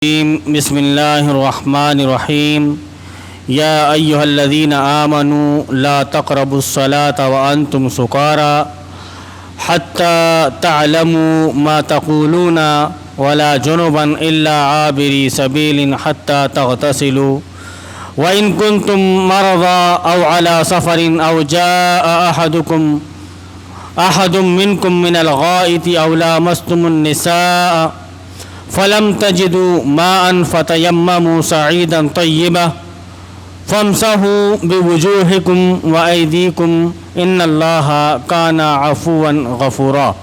بسم الله الرحمن الرحيم يا أيها الذين آمنوا لا تقربوا الصلاة وأنتم سكارى حتى تعلموا ما تقولون ولا جنبا إلا عابري سبيل حتى تغتسلوا وإن كنتم مرضى أو على سفر أو جاء أحد منكم من الغائط أو لامستم النساء فلم تجدوا ماء فتيمموا صعيدا طيبا فامسحوا بوجوهكم وأيديكم إن الله كان عفوا غفورا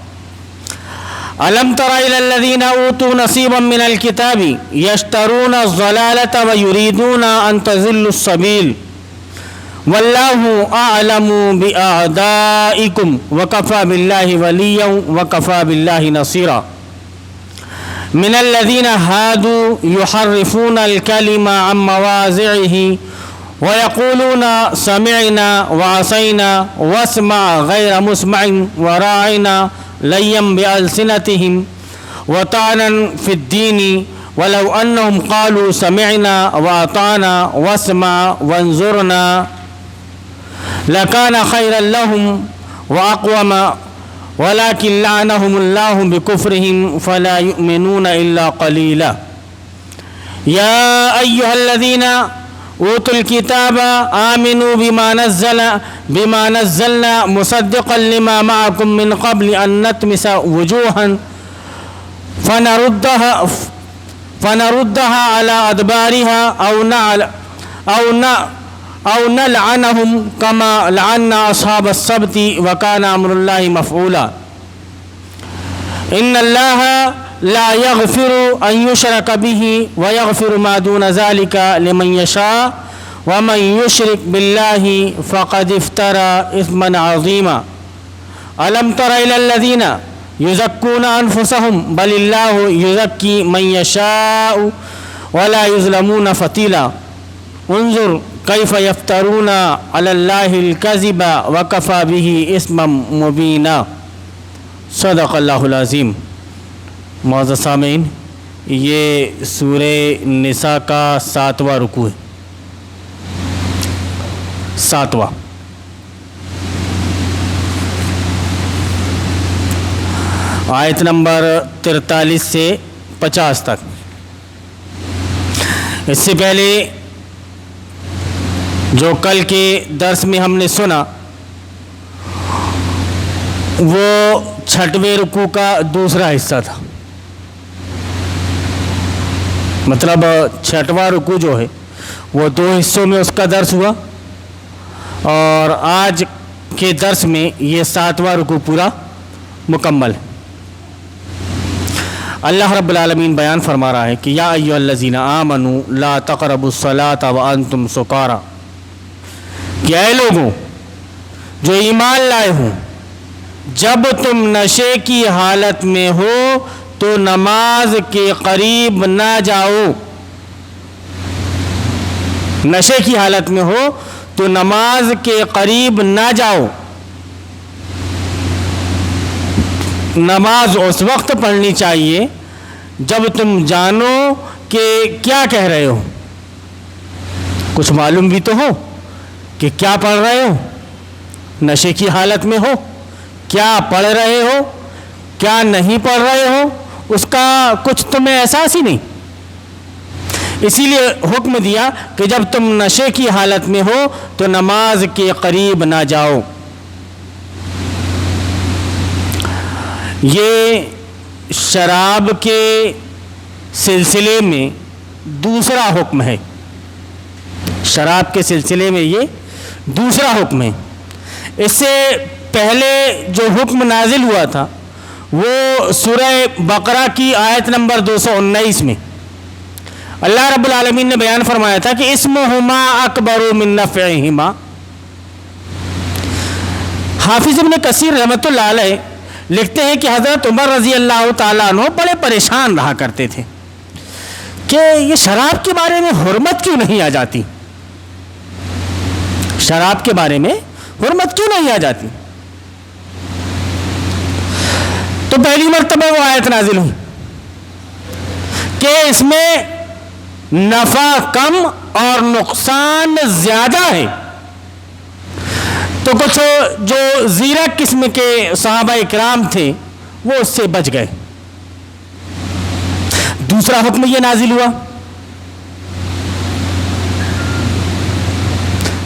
ألم تر إلى الذين أوتوا نصيبا من الكتاب يشترون الضلالة ويريدون أن تضلوا السبيل والله أعلم بأعدائكم وكفى بالله وليا وكفى بالله نصيرا من الذين هادوا يحرفون الكلم عن مواضعه ويقولون سمعنا وعصينا واسمع غير مسمع وراعنا ليا بألسنتهم وطعنا في الدين ولو أنهم قالوا سمعنا وأطعنا واسمع وانظرنا لكان خيرا لهم وأقوم ولكن لعنهم الله بكفرهم فلا يؤمنون إلا قليلا يا أيها الذين أوتوا الكتاب آمنوا بما نزلنا مصدقا لما معكم من قبل أن نطمس وجوها فنردها على أدبارها أو نلعنهم كما لعنا أصحاب السبت وكان أمر الله مفعولا إن الله لا يغفر أن يشرك به ويغفر ما دون ذلك لمن يشاء ومن يشرك بالله فقد افترى إثما عظيما ألم تر إلى الذين يزكون أنفسهم بل الله يزكي من يشاء ولا يظلمون فتيلا انظر كيف يفترون على الله الكذب وكفى به اسما مبینا صدق اللہ العظیم۔ معزز سامعین، یہ سورہ نساء کا 7واں رکوع ہے، 7واں۔ آیت نمبر 43 سے 50 تک۔ اس سے پہلے جو کل کے درس میں ہم نے سنا وہ 6ویں رکوع کا دوسرا حصہ تھا، مطلب 6واں رکوع جو ہے وہ 2 حصوں میں اس کا درس ہوا، اور آج کے درس میں یہ 7واں رکوع پورا مکمل ہے۔ اللہ رب العالمین بیان فرما رہا ہے کہ یا ایھا الذین آمنوا لا تقربوا الصلاۃ وانتم سکارى، کہ اے لوگوں جو ایمان لائے ہوں، جب تم نشے کی حالت میں ہو تو نماز کے قریب نہ جاؤ۔ نشے کی حالت میں ہو تو نماز کے قریب نہ جاؤ۔ نماز اس وقت پڑھنی چاہیے جب تم جانو کہ کیا کہہ رہے ہو، کچھ معلوم بھی تو ہو کہ کیا پڑھ رہے ہو۔ نشے کی حالت میں ہو، کیا پڑھ رہے ہو کیا نہیں پڑھ رہے ہو اس کا کچھ تمہیں احساس ہی نہیں، اسی لیے حکم دیا کہ جب تم نشے کی حالت میں ہو تو نماز کے قریب نہ جاؤ۔ یہ شراب کے سلسلے میں دوسرا حکم ہے، شراب کے سلسلے میں یہ دوسرا حکم ہے۔ اس سے پہلے جو حکم نازل ہوا تھا وہ سورہ بقرہ کی آیت نمبر 219 میں اللہ رب العالمین نے بیان فرمایا تھا کہ اسمہما اکبر من نفعہما۔ حافظ ابن کثیر رحمۃ اللہ علیہ لکھتے ہیں کہ حضرت عمر رضی اللہ تعالیٰ عنہ بڑے پریشان رہا کرتے تھے کہ یہ شراب کے بارے میں حرمت کیوں نہیں آ جاتی، شراب کے بارے میں حرمت کیوں نہیں آ جاتی۔ تو پہلی مرتبہ وہ آیت نازل ہوئی کہ اس میں نفع کم اور نقصان زیادہ ہے، تو کچھ جو زیرک قسم کے صحابہ اکرام تھے وہ اس سے بچ گئے۔ دوسرا حکم یہ نازل ہوا،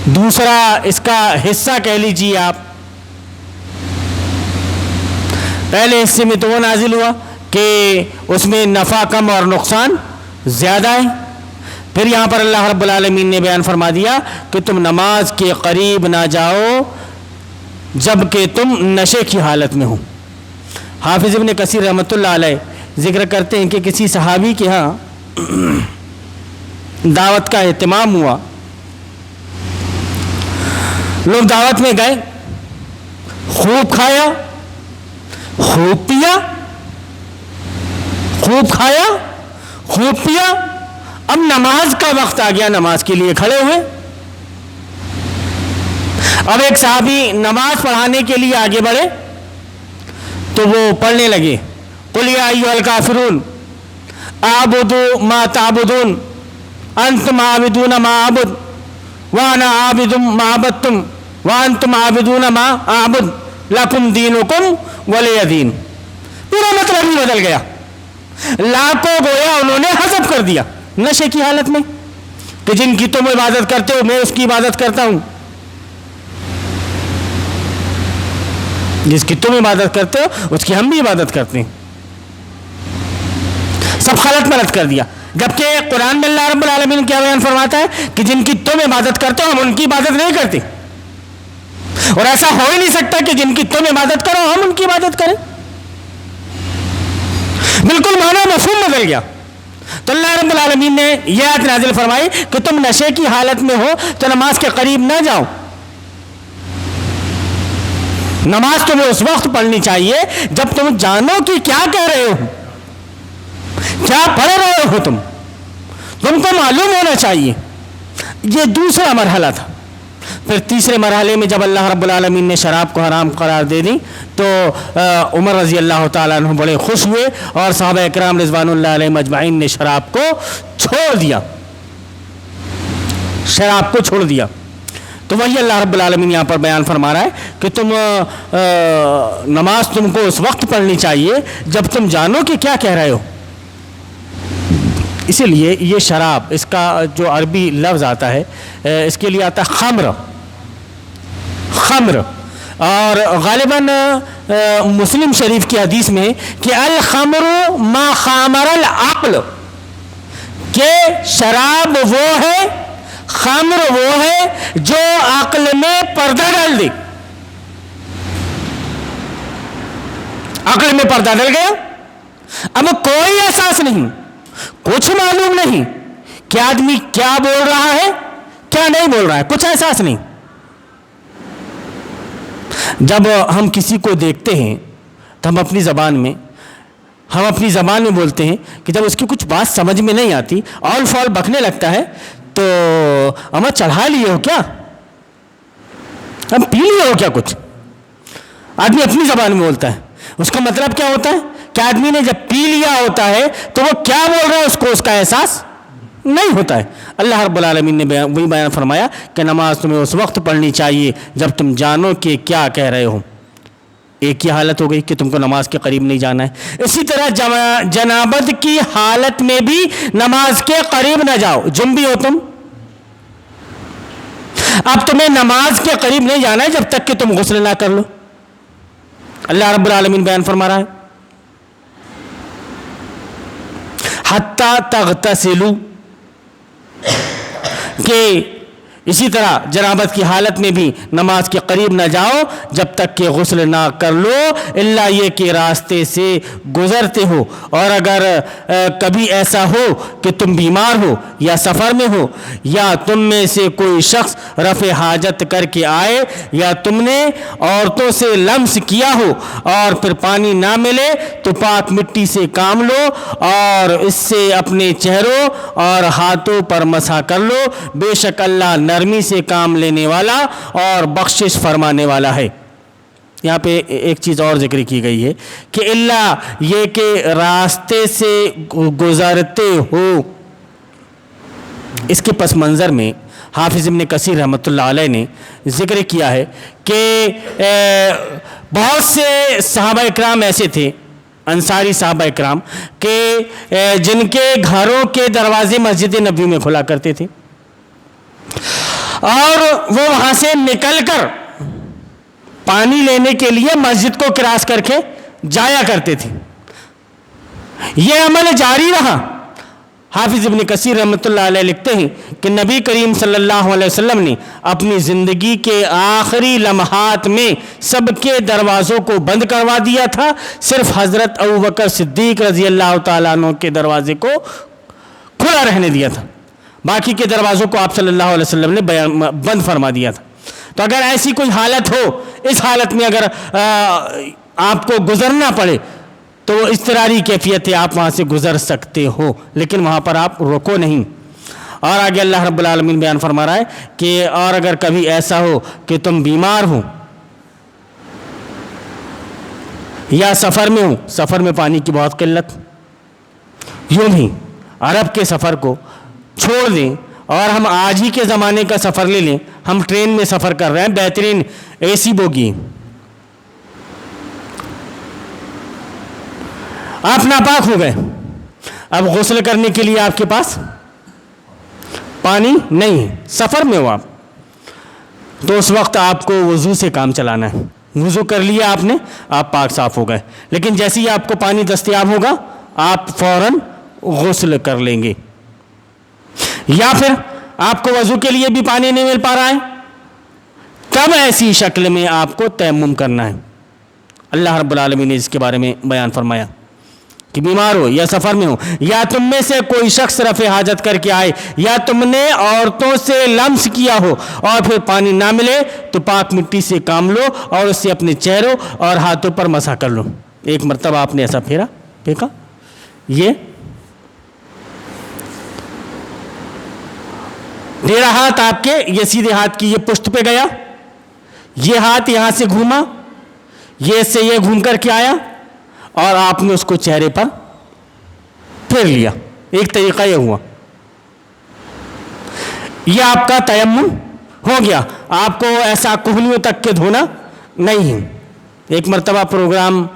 دوسرا اس کا حصہ کہہ لیجیے آپ، پہلے حصے میں تو وہ نازل ہوا کہ اس میں نفع کم اور نقصان زیادہ ہے، پھر یہاں پر اللہ رب العالمین نے بیان فرما دیا کہ تم نماز کے قریب نہ جاؤ جب کہ تم نشے کی حالت میں ہو۔ حافظ ابن کثیر رحمۃ اللہ علیہ ذکر کرتے ہیں کہ کسی صحابی کے ہاں دعوت کا اہتمام ہوا، لوگ دعوت میں گئے، خوب کھایا، خوب پیا، خوب کھایا، خوب پیا، اب نماز کا وقت آ گیا، نماز کے لیے کھڑے ہوئے۔ اب ایک صحابی نماز پڑھانے کے لیے آگے بڑھے تو وہ پڑھنے لگے، قل یا ایھا الکافرون اعبد ما تعبدون انتم عابدون ما اعبد وانا عابد ما عبدتم وانتم عابدون ما اعبد لکم دینکم ولی دین۔ پورا مطلب ہی بدل گیا، لا کو گویا انہوں نے حذف کر دیا نشے کی حالت میں کہ جن کی تم عبادت کرتے ہو میں اس کی عبادت کرتا ہوں، جس کی تم عبادت کرتے ہو اس کی ہم بھی عبادت کرتے ہیں، سب خلط ملط کر دیا۔ جبکہ قرآن میں اللہ رب العالمین کیا بیان فرماتا ہے کہ جن کی تم عبادت کرتے ہو ہم ان کی عبادت نہیں کرتے، اور ایسا ہو ہی نہیں سکتا کہ جن کی تم عبادت کرو ہم ان کی عبادت کریں، بالکل معنی مفہوم بدل گیا۔ تو اللہ رب العالمین نے یہ آیت نازل فرمائی کہ تم نشے کی حالت میں ہو تو نماز کے قریب نہ جاؤ، نماز تمہیں اس وقت پڑھنی چاہیے جب تم جانو کہ کیا کہہ رہے ہو، کیا پڑھ رہے ہو، تم کو معلوم ہونا چاہیے۔ یہ دوسرا مرحلہ تھا۔ پھر تیسرے مرحلے میں جب اللہ رب العالمین نے شراب کو حرام قرار دے دی تو عمر رضی اللہ تعالیٰ عنہ بڑے خوش ہوئے اور صحابہ اکرام رضوان اللہ علیہم اجمعین نے شراب کو چھوڑ دیا، شراب کو چھوڑ دیا۔ تو وہی اللہ رب العالمین یہاں پر بیان فرما رہا ہے کہ تم نماز تم کو اس وقت پڑھنی چاہیے جب تم جانو کہ کیا کہہ رہے ہو۔ اسی لیے یہ شراب، اس کا جو عربی لفظ آتا ہے اس کے لیے آتا ہے خمر، خمر، اور غالباً مسلم شریف کی حدیث میں کہ الخمر ما خامر العقل، کہ شراب وہ ہے، خمر وہ ہے جو عقل میں پردہ ڈال دے۔ عقل میں پردہ ڈل گیا، اب کوئی احساس نہیں، کچھ معلوم نہیں کہ آدمی کیا بول رہا ہے کیا نہیں بول رہا ہے، کچھ احساس نہیں۔ جب ہم کسی کو دیکھتے ہیں تو ہم اپنی زبان میں بولتے ہیں کہ جب اس کی کچھ بات سمجھ میں نہیں آتی، آل فال بکنے لگتا ہے تو اما چڑھا لیے ہو کیا، ہم پی لیے ہو کیا، کچھ آدمی اپنی زبان میں بولتا ہے۔ اس کا مطلب کیا ہوتا ہے کہ آدمی نے جب پی لیا ہوتا ہے تو وہ کیا بول رہا ہے اس کو اس کا احساس نہیں ہوتا ہے۔ اللہ رب العالمین نے وہی بیان فرمایا کہ نماز تمہیں اس وقت پڑھنی چاہیے جب تم جانو کہ کیا کہہ رہے ہو۔ ایک یہ حالت ہو گئی کہ تم کو نماز کے قریب نہیں جانا ہے۔ اسی طرح جنابت کی حالت میں بھی نماز کے قریب نہ جاؤ، جنبی ہو تم، اب تمہیں نماز کے قریب نہیں جانا ہے جب تک کہ تم غسل نہ کر لو۔ اللہ رب العالمین بیان فرما رہا ہے حتی تغتسلوا، کہ اسی طرح جنابت کی حالت میں بھی نماز کے قریب نہ جاؤ جب تک کہ غسل نہ کر لو، الا یہ کہ راستے سے گزرتے ہو، اور اگر کبھی ایسا ہو کہ تم بیمار ہو یا سفر میں ہو یا تم میں سے کوئی شخص رفع حاجت کر کے آئے یا تم نے عورتوں سے لمس کیا ہو اور پھر پانی نہ ملے تو پاک مٹی سے کام لو اور اس سے اپنے چہروں اور ہاتھوں پر مسح کر لو، بے شک اللہ نرمی سے کام لینے والا اور بخشش فرمانے والا ہے۔ یہاں پہ ایک چیز اور ذکر کی گئی ہے کہ اللہ یہ کہ راستے سے گزرتے ہو. اس کے پس منظر میں حافظ ابن کثیر رحمۃ اللہ علیہ نے ذکر کیا ہے کہ بہت سے صحابہ اکرام ایسے تھے، انصاری صحابہ اکرام، کہ جن کے گھروں کے دروازے مسجد نبوی میں کھلا کرتے تھے اور وہ وہاں سے نکل کر پانی لینے کے لیے مسجد کو کراس کر کے جایا کرتے تھے. یہ عمل جاری رہا. حافظ ابن کثیر رحمۃ اللہ علیہ لکھتے ہیں کہ نبی کریم صلی اللہ علیہ وسلم نے اپنی زندگی کے آخری لمحات میں سب کے دروازوں کو بند کروا دیا تھا، صرف حضرت ابوبکر صدیق رضی اللہ تعالیٰ عنہ کے دروازے کو کھلا رہنے دیا تھا، باقی کے دروازوں کو آپ صلی اللہ علیہ وسلم نے بند فرما دیا تھا. تو اگر ایسی کوئی حالت ہو، اس حالت میں اگر آپ کو گزرنا پڑے تو وہ اضطراری کیفیت ہے، آپ وہاں سے گزر سکتے ہو، لیکن وہاں پر آپ رکو نہیں. اور آگے اللہ رب العالمین بیان فرما رہا ہے کہ اور اگر کبھی ایسا ہو کہ تم بیمار ہو یا سفر میں ہو، سفر میں پانی کی بہت قلت، یوں ہی عرب کے سفر کو چھوڑ دیں اور ہم آج ہی کے زمانے کا سفر لے لیں. ہم ٹرین میں سفر کر رہے ہیں، بہترین اے سی بوگی، آپ ناپاک ہو گئے، اب غسل کرنے کے لیے آپ کے پاس پانی نہیں ہے، سفر میں ہو آپ، تو اس وقت آپ کو وضو سے کام چلانا ہے. وضو کر لیا آپ نے، آپ پاک صاف ہو گئے، لیکن جیسے ہی آپ کو پانی دستیاب ہوگا آپ فوراً غسل کر لیں گے. یا پھر آپ کو وضو کے لیے بھی پانی نہیں مل پا رہا ہے، تب ایسی شکل میں آپ کو تیمم کرنا ہے. اللہ رب العالمین نے اس کے بارے میں بیان فرمایا کہ بیمار ہو یا سفر میں ہو یا تم میں سے کوئی شخص رفع حاجت کر کے آئے یا تم نے عورتوں سے لمس کیا ہو اور پھر پانی نہ ملے تو پاک مٹی سے کام لو اور اس سے اپنے چہروں اور ہاتھوں پر مسح کر لو. ایک مرتبہ آپ نے ایسا پھینکا، یہ ڈیڑھا ہاتھ آپ کے یہ سیدھے ہاتھ کی یہ پشت پہ گیا، یہ ہاتھ یہاں سے گھوما، یہ سے یہ گھوم کر کے آیا اور آپ نے اس کو چہرے پر پھیر لیا. ایک طریقہ یہ ہوا، یہ آپ کا تیمم ہو گیا. آپ کو ایسا کوہنیوں تک کے دھونا نہیں ہے. ایک مرتبہ پروگرام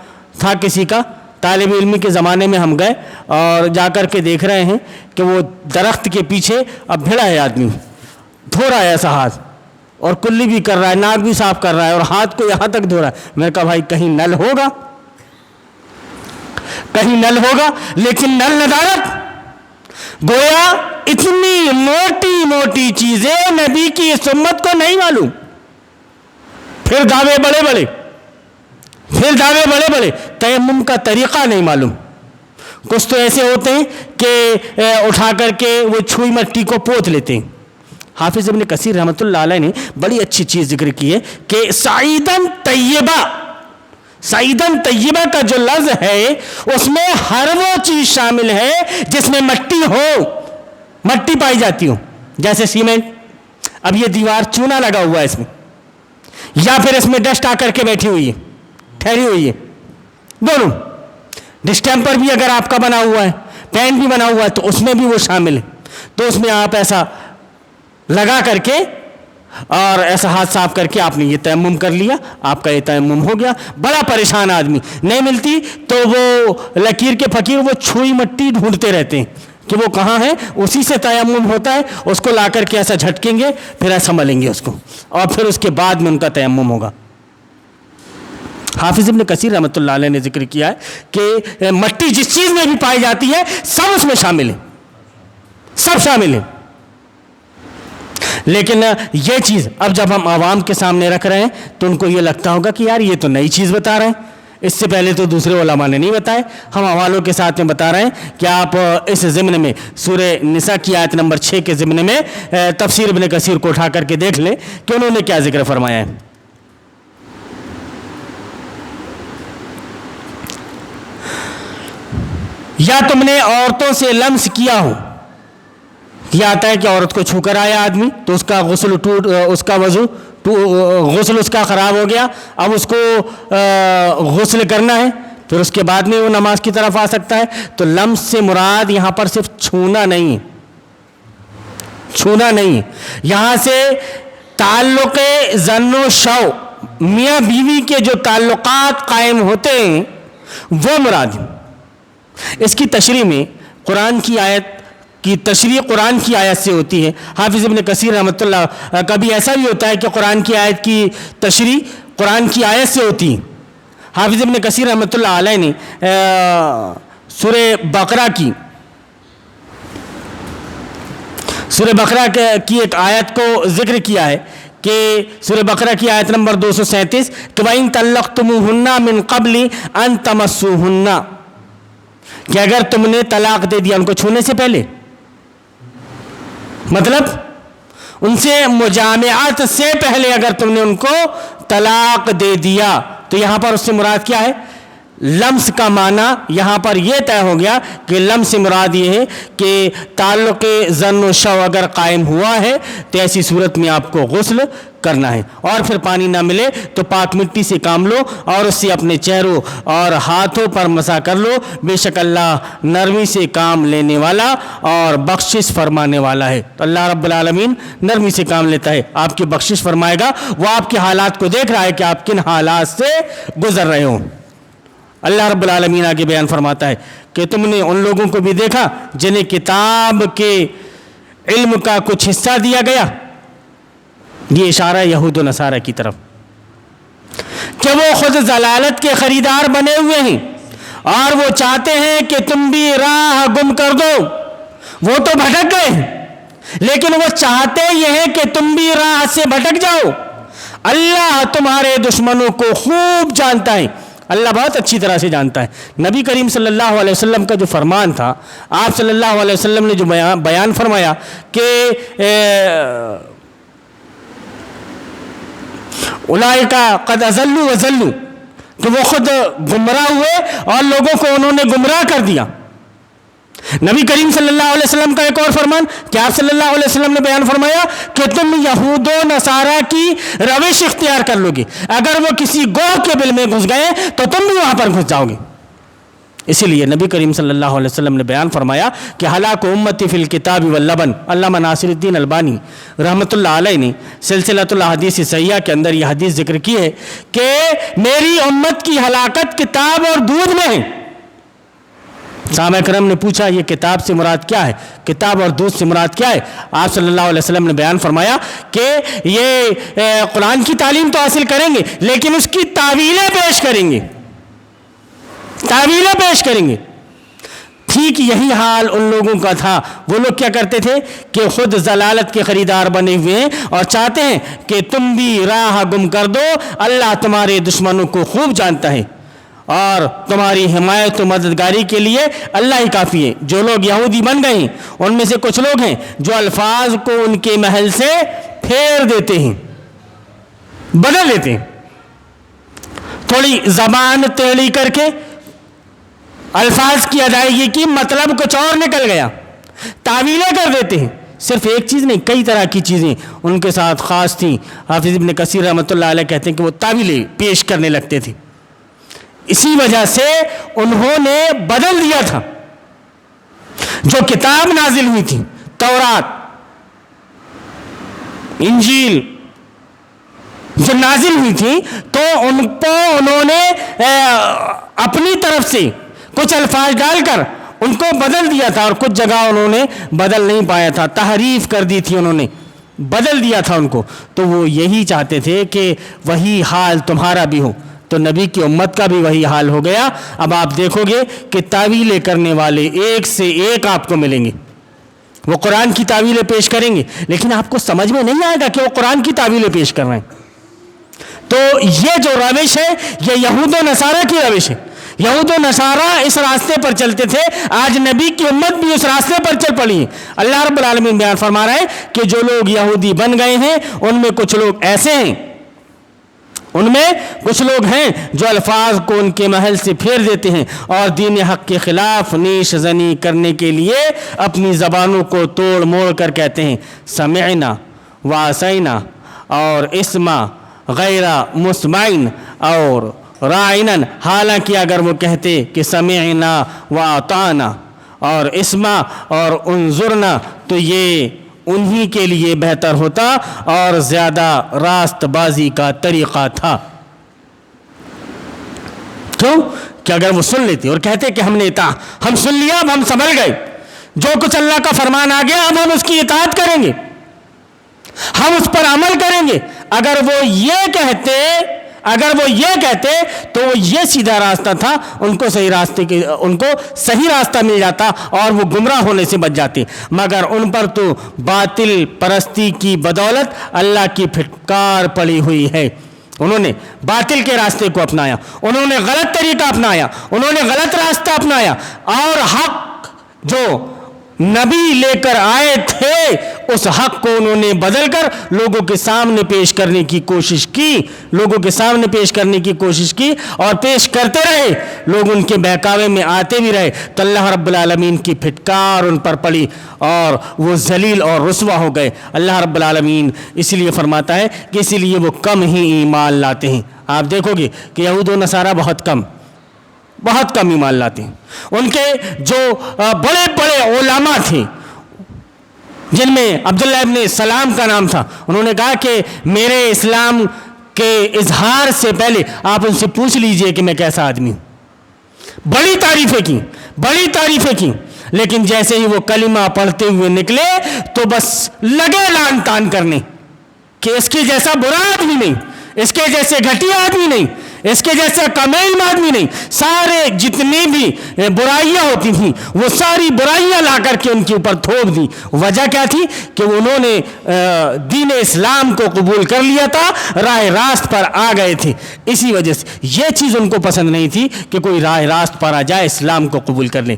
تھا کسی کا، طالب علمی کے زمانے میں ہم گئے اور جا کر کے دیکھ رہے ہیں کہ وہ درخت کے پیچھے اب بھیڑا ہے، آدمی دھو رہا ہے ایسا ہاتھ اور کلی بھی کر رہا ہے، ناک بھی صاف کر رہا ہے اور ہاتھ کو یہاں تک دھو رہا ہے. میں نے کہا بھائی کہیں نل ہوگا، کہیں نل ہوگا، لیکن نل ندارت. گویا اتنی موٹی موٹی چیزیں نبی کی سنت کو نہیں معلوم، پھر دعوے بڑے بڑے، تیمم کا طریقہ نہیں معلوم. کچھ تو ایسے ہوتے ہیں کہ اٹھا کر کے وہ چھوئی مٹی کو پوت لیتے ہیں. حافظ ابن کثیر رحمۃ اللہ علیہ نے بڑی اچھی چیز ذکر کی ہے کہ سعیدن طیبہ کا جو لفظ ہے اس میں ہر وہ چیز شامل ہے جس میں مٹی پائی جاتی ہو، جیسے سیمنٹ. اب یہ دیوار چونا لگا ہوا ہے اس میں، یا پھر اس میں ڈسٹ آ کر کے بیٹھی ہوئی ہے، ٹھہری ہوئی ہے، دونوں. ڈسٹیمپر بھی اگر آپ کا بنا ہوا ہے، پینٹ بھی بنا ہوا ہے تو اس میں بھی وہ شامل ہے. تو اس میں آپ ایسا لگا کر کے اور ایسا ہاتھ صاف کر کے آپ نے یہ تیمم کر لیا، آپ کا یہ تیمم ہو گیا. بڑا پریشان آدمی، نہیں ملتی تو وہ لکیر کے فقیر وہ چھوئی مٹی ڈھونڈتے رہتے ہیں کہ وہ کہاں ہے، اسی سے تیمم ہوتا ہے. اس کو لا کر کے ایسا جھٹکیں گے، پھر ایسا ملیں گے اس کو، اور پھر اس کے بعد میں ان کا تیمم ہوگا. حافظ ابن کثیر رحمۃ اللہ علیہ نے ذکر کیا ہے کہ مٹی جس چیز میں بھی پائی جاتی ہے سب اس میں شامل ہے، سب شامل ہے. لیکن یہ چیز اب جب ہم عوام کے سامنے رکھ رہے ہیں تو ان کو یہ لگتا ہوگا کہ یار یہ تو نئی چیز بتا رہے ہیں، اس سے پہلے تو دوسرے علماء نے نہیں بتائے. ہم حوالوں کے ساتھ میں بتا رہے ہیں کہ آپ اس ضمن میں سورہ نساء کی آیت نمبر 6 کے ضمن میں تفسیر ابن کثیر کو اٹھا کر کے دیکھ لیں کہ انہوں نے کیا ذکر فرمایا ہے. یا تم نے عورتوں سے لمس کیا ہو، یہ آتا ہے کہ عورت کو چھو کر آیا آدمی تو اس کا غسل اس کا وضو غسل اس کا خراب ہو گیا، اب اس کو غسل کرنا ہے، پھر اس کے بعد میں وہ نماز کی طرف آ سکتا ہے. تو لمس سے مراد یہاں پر صرف چھونا نہیں، چھونا نہیں، یہاں سے تعلق ظن و شو، میاں بیوی کے جو تعلقات قائم ہوتے ہیں وہ مراد ہیں. اس کی تشریح میں قرآن کی آیت کی تشریح قرآن کی آیت سے ہوتی ہے. حافظ ابن کثیر رحمۃ اللہ، کبھی ایسا بھی ہوتا ہے کہ قرآن کی آیت کی تشریح قرآن کی آیت سے ہوتی ہے. حافظ ابن کثیر رحمۃ اللہ علیہ نے سورہ بقرہ کی ایک آیت کو ذکر کیا ہے کہ سورہ بقرہ کی آیت نمبر 237 کہ وَإِن طَلَّقْتُمُوهُنَّ مِن قَبْلِ أَن تَمَسُّوهُنَّ، کہ اگر تم نے طلاق دے دیا ان کو چھونے سے پہلے، مطلب ان سے مجامعات سے پہلے اگر تم نے ان کو طلاق دے دیا، تو یہاں پر اس سے مراد کیا ہے؟ لمس کا معنی یہاں پر یہ طے ہو گیا کہ لمس سے مراد یہ ہے کہ تعلق ظن و شو اگر قائم ہوا ہے تو ایسی صورت میں آپ کو غسل کرنا ہے، اور پھر پانی نہ ملے تو پاک مٹی سے کام لو اور اس سے اپنے چہروں اور ہاتھوں پر مسح کر لو. بے شک اللہ نرمی سے کام لینے والا اور بخشش فرمانے والا ہے. تو اللہ رب العالمین نرمی سے کام لیتا ہے، آپ کی بخشش فرمائے گا. وہ آپ کے حالات کو دیکھ رہا ہے کہ آپ کن حالات سے گزر رہے ہوں. اللہ رب العالمین آگے بیان فرماتا ہے کہ تم نے ان لوگوں کو بھی دیکھا جنہیں کتاب کے علم کا کچھ حصہ دیا گیا، یہ اشارہ یہود و نصارہ کی طرف، کہ وہ خود ضلالت کے خریدار بنے ہوئے ہیں اور وہ چاہتے ہیں کہ تم بھی راہ گم کر دو. وہ تو بھٹک گئے ہیں لیکن وہ چاہتے یہ ہے کہ تم بھی راہ سے بھٹک جاؤ. اللہ تمہارے دشمنوں کو خوب جانتا ہے، اللہ بہت اچھی طرح سے جانتا ہے. نبی کریم صلی اللہ علیہ وسلم کا جو فرمان تھا، آپ صلی اللہ علیہ وسلم نے جو بیان فرمایا کہ اولئک قد اضلوا وضلوا، کہ وہ خود گمراہ ہوئے اور لوگوں کو انہوں نے گمراہ کر دیا. نبی کریم صلی اللہ علیہ وسلم کا ایک اور فرمان کہ آپ صلی اللہ علیہ وسلم نے بیان فرمایا کہ تم یہود و نصارہ کی روش اختیار کر لو گے، اگر وہ کسی گوہ کے بل میں گھس گئے تو تم بھی وہاں پر گھس جاؤ گے. اسی لیے نبی کریم صلی اللہ علیہ وسلم نے بیان فرمایا کہ ہلاک امتی فی الکتاب واللبن. علامہ ناصر الدین البانی رحمۃ اللہ علیہ نے سلسلۃ الاحادیث صحیحہ کے اندر یہ حدیث ذکر کی ہے کہ میری امت کی ہلاکت کتاب اور دودھ میں ہے. صحابہ کرام نے پوچھا یہ کتاب سے مراد کیا ہے، کتاب اور دودھ سے مراد کیا ہے؟ آپ صلی اللہ علیہ وسلم نے بیان فرمایا کہ یہ قرآن کی تعلیم تو حاصل کریں گے لیکن اس کی تعویلیں پیش کریں گے، تعویلیں پیش کریں گے. ٹھیک یہی حال ان لوگوں کا تھا. وہ لوگ کیا کرتے تھے کہ خود ضلالت کے خریدار بنے ہوئے ہیں اور چاہتے ہیں کہ تم بھی راہ گم کر دو. اللہ تمہارے دشمنوں کو خوب جانتا ہے اور تمہاری حمایت و مددگاری کے لیے اللہ ہی کافی ہے. جو لوگ یہودی بن گئے ہیں ان میں سے کچھ لوگ ہیں جو الفاظ کو ان کے محل سے پھیر دیتے ہیں، بدل دیتے ہیں، تھوڑی زبان ٹیڑھی کر کے الفاظ کی ادائیگی کی مطلب کچھ اور نکل گیا، تعویلیں کر دیتے ہیں. صرف ایک چیز نہیں، کئی طرح کی چیزیں ان کے ساتھ خاص تھیں. حافظ ابن کثیر رحمۃ اللہ علیہ کہتے ہیں کہ وہ تعویلیں پیش کرنے لگتے تھے. اسی وجہ سے انہوں نے بدل دیا تھا جو کتاب نازل ہوئی تھی، تورات، انجیل جو نازل ہوئی تھی، تو ان کو انہوں نے اپنی طرف سے کچھ الفاظ ڈال کر ان کو بدل دیا تھا، اور کچھ جگہ انہوں نے بدل نہیں پایا تھا، تحریف کر دی تھی، انہوں نے بدل دیا تھا ان کو. تو وہ یہی چاہتے تھے کہ وہی حال تمہارا بھی ہو. تو نبی کی امت کا بھی وہی حال ہو گیا. اب آپ دیکھو گے کہ تعویلیں کرنے والے ایک سے ایک آپ کو ملیں گے. وہ قرآن کی تعویلیں پیش کریں گے لیکن آپ کو سمجھ میں نہیں آئے گا کہ وہ قرآن کی تعویلیں پیش کر رہے ہیں. تو یہ جو روش ہے یہ یہود و نصارہ کی روش ہے. یہود و نصارہ اس راستے پر چلتے تھے، آج نبی کی امت بھی اس راستے پر چل پڑی ہے. اللہ رب العالمین بیان فرما رہا ہے کہ جو لوگ یہودی بن گئے ہیں ان میں کچھ لوگ ایسے ہیں، ان میں کچھ لوگ ہیں جو الفاظ کو ان کے محل سے پھیر دیتے ہیں اور دین حق کے خلاف نیش زنی کرنے کے لیے اپنی زبانوں کو توڑ موڑ کر کہتے ہیں سمعنا وعصینا اور اسما غیر مسمعین اور رائنن، حالانکہ اگر وہ کہتے کہ سمعنا و اطعنا اور اسما اور انظرنا تو یہ انہی کے لیے بہتر ہوتا اور زیادہ راست بازی کا طریقہ تھا۔ کیوں کہ اگر وہ سن لیتے اور کہتے کہ ہم سن لیا، اب ہم سنبھل گئے، جو کچھ اللہ کا فرمان آ گیا اب ہم اس کی اطاعت کریں گے، ہم اس پر عمل کریں گے، اگر وہ یہ کہتے تو وہ یہ سیدھا راستہ تھا، ان کو صحیح راستہ مل جاتا اور وہ گمراہ ہونے سے بچ جاتے، مگر ان پر تو باطل پرستی کی بدولت اللہ کی پھٹکار پڑی ہوئی ہے۔ انہوں نے باطل کے راستے کو اپنایا، انہوں نے غلط طریقہ اپنایا، انہوں نے غلط راستہ اپنایا، اور حق جو نبی لے کر آئے تھے اس حق کو انہوں نے بدل کر لوگوں کے سامنے پیش کرنے کی کوشش کی اور پیش کرتے رہے، لوگ ان کے بہکاوے میں آتے بھی رہے، تو اللہ رب العالمین کی پھٹکار ان پر پڑی اور وہ ذلیل اور رسوا ہو گئے۔ اللہ رب العالمین اس لیے فرماتا ہے کہ اسی لیے وہ کم ہی ایمان لاتے ہیں۔ آپ دیکھو گے کہ یہود و نصارہ بہت کم ایمان لاتے ہیں۔ ان کے جو بڑے بڑے علماء تھے، جن میں عبداللہ ابن سلام کا نام تھا، انہوں نے کہا کہ میرے اسلام کے اظہار سے پہلے آپ ان سے پوچھ لیجئے کہ میں کیسا آدمی ہوں۔ بڑی تعریفیں کی، لیکن جیسے ہی وہ کلمہ پڑھتے ہوئے نکلے تو بس لگے لان تان کرنے کہ اس کے جیسا برا آدمی نہیں، اس کے جیسے گھٹیا آدمی نہیں، اس کے جیسا کم علم آدمی نہیں، سارے جتنی بھی برائیاں ہوتی تھیں وہ ساری برائیاں لا کر کے ان کے اوپر تھوپ دی۔ وجہ کیا تھی کہ انہوں نے دین اسلام کو قبول کر لیا تھا، راہ راست پر آ گئے تھے، اسی وجہ سے یہ چیز ان کو پسند نہیں تھی کہ کوئی راہ راست پر آ جائے، اسلام کو قبول کر لے۔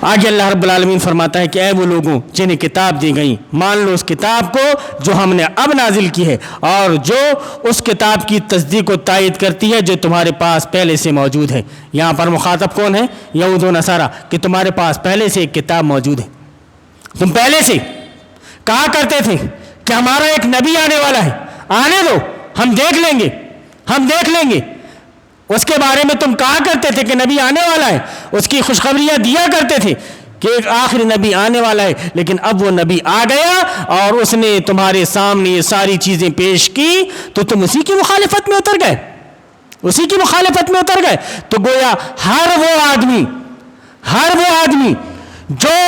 آگے اللہ رب العالمین فرماتا ہے کہ اے وہ لوگوں جنہیں کتاب دی گئی، مان لو اس کتاب کو جو ہم نے اب نازل کی ہے، اور جو اس کتاب کی تصدیق و تائید کرتی ہے جو تمہارے پاس پہلے سے موجود ہے۔ یہاں پر مخاطب کون ہے؟ یہود و نصارہ، کہ تمہارے پاس پہلے سے ایک کتاب موجود ہے، تم پہلے سے کہا کرتے تھے کہ ہمارا ایک نبی آنے والا ہے، آنے دو، ہم دیکھ لیں گے۔ اس کے بارے میں تم کہا کرتے تھے کہ نبی آنے والا ہے، اس کی خوشخبریاں دیا کرتے تھے کہ ایک آخری نبی آنے والا ہے، لیکن اب وہ نبی آ گیا اور اس نے تمہارے سامنے یہ ساری چیزیں پیش کی تو تم اسی کی مخالفت میں اتر گئے۔ تو گویا ہر وہ آدمی جو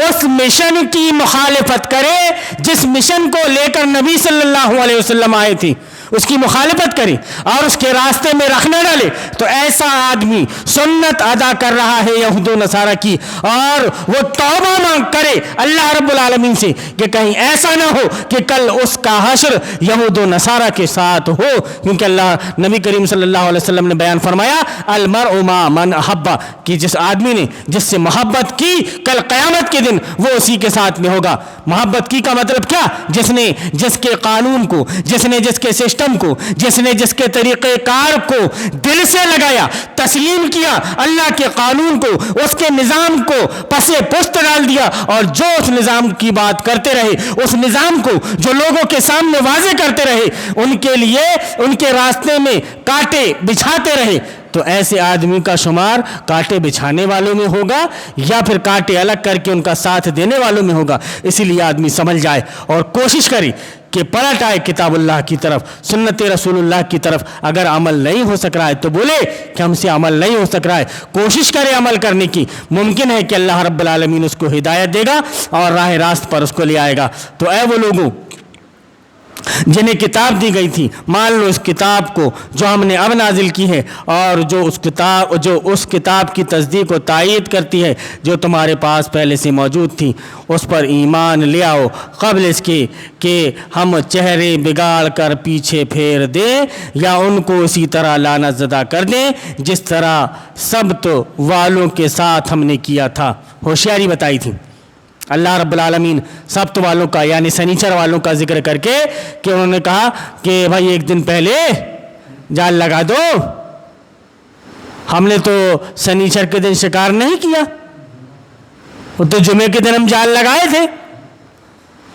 اس مشن کی مخالفت کرے جس مشن کو لے کر نبی صلی اللہ علیہ وسلم آئے تھے، اس کی مخالفت کرے اور اس کے راستے میں رکھ نہ ڈالے، تو ایسا آدمی سنت ادا کر رہا ہے یہود و نصارہ کی، اور وہ توبہ مانگ کرے اللہ رب العالمین سے کہ کہیں ایسا نہ ہو کہ کل اس کا حشر یہود و نصارہ کے ساتھ ہو، کیونکہ نبی کریم صلی اللہ علیہ وسلم نے بیان فرمایا المرء مع من احب، کہ جس آدمی نے جس سے محبت کی کل قیامت کے دن وہ اسی کے ساتھ میں ہوگا۔ محبت کی کا مطلب کیا؟ جس نے جس کے قانون کو، جس نے جس کے سسٹم کو، جس نے جس کے طریقہ کار کو دل سے لگایا، تسلیم کیا، اللہ کے قانون کو، اس کے نظام کو پسے پشت ڈال دیا، اور جو اس نظام کی بات کرتے رہے، اس نظام کو جو لوگوں کے سامنے واضح کرتے رہے، ان کے لیے ان کے راستے میں کانٹے بچھاتے رہے، تو ایسے آدمی کا شمار کانٹے بچھانے والوں میں ہوگا یا پھر کانٹے الگ کر کے ان کا ساتھ دینے والوں میں ہوگا۔ اسی لیے آدمی سمجھ جائے اور کوشش کرے کہ پلٹ آئے کتاب اللہ کی طرف، سنت رسول اللہ کی طرف۔ اگر عمل نہیں ہو سک رہا ہے تو بولے کہ ہم سے عمل نہیں ہو سک رہا ہے، کوشش کرے عمل کرنے کی، ممکن ہے کہ اللہ رب العالمین اس کو ہدایت دے گا اور راہ راست پر اس کو لے آئے گا۔ تو اے وہ لوگوں جنہیں کتاب دی گئی تھی، مان لو اس کتاب کو جو ہم نے اب نازل کی ہے، اور جو اس کتاب کی تصدیق و تائید کرتی ہے جو تمہارے پاس پہلے سے موجود تھی، اس پر ایمان لے آؤ قبل اس کے کہ ہم چہرے بگاڑ کر پیچھے پھیر دیں یا ان کو اسی طرح لعنت زدہ کر دیں جس طرح سبت والوں کے ساتھ ہم نے کیا تھا۔ ہوشیاری بتائی تھی اللہ رب العالمین سبت والوں کا، یعنی سنیچر والوں کا ذکر کر کے، کہ انہوں نے کہا کہ بھائی ایک دن پہلے جال لگا دو، ہم نے تو سنیچر کے دن شکار نہیں کیا، وہ تو جمعے کے دن ہم جال لگائے تھے۔